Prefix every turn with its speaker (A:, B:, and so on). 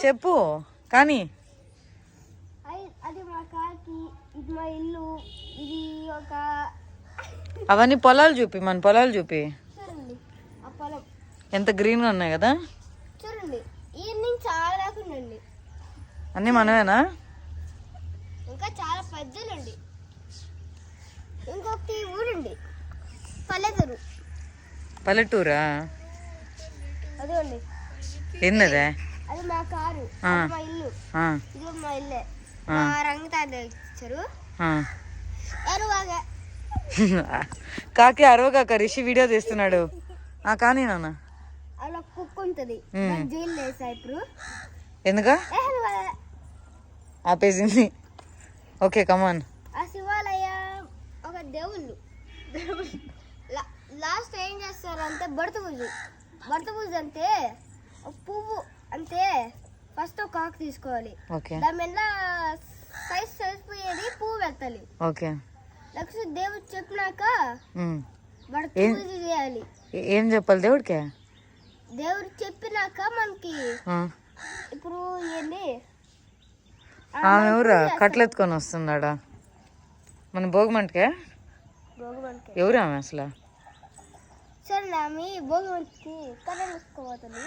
A: చెప్పు కానీ
B: అది మా కాకి, ఇది మా ఇల్లు, ఇది ఒక
A: అవన్నీ పొలాలు చూపి, మన పొలాలు చూపి.
B: చూడండి ఆ పొలం
A: ఎంత గ్రీన్గా ఉన్నాయి కదా.
B: చూడండి ఈవినింగ్ చాలా దాకుండండి.
A: అన్నీ మనమేనా?
B: ఇంకా చాలా పెద్దలండి. ఇంకొకటి ఊరండి, పల్లెటూరు.
A: పల్లెటూరా?
B: అదేండి.
A: ఏందదే?
B: అది మా కారు, మా ఇల్లు, ఇది మా ఇల్లే. మా రంగుతారు ఇచ్చారు. ఎరువాగా
A: కాకి అరవగాక, రిషి వీడియో తీస్తున్నాడు. కానీ నాన్న
B: అలా కుక్క ఉంటుంది, జైలు వేసా ఇప్పుడు.
A: ఎందుకా ఆపేసింది? Okay come on.
B: ఆ శివాలయ ఒక దేవుళ్ళు లాస్ట్ ఏం చేస్తారంటే భర్త పూజ అంటే పువ్వు అంటే ఫస్ట్ ఒక ఆకు తీసుకోవాలి, దాని మీద సైజ్ సరిపోయేది పువ్వు పెట్టాలి.
A: ఓకే.
B: నెక్స్ట్ దేవుడు చెప్పినాక భర్త పూజ చేయాలి.
A: ఏం చెప్పాలి దేవుడికి?
B: దేవుడు చెప్పినాక మనకి ఇప్పుడు ఏంది
A: ఆమె ఎవరా కట్లెత్తుకొని వస్తున్నాడా మన భోగమంటకే? ఎవరు ఆమె అసలు?
B: సరే ఆమె భోగమంటికి కట్ట తీసుకోబోతుంది.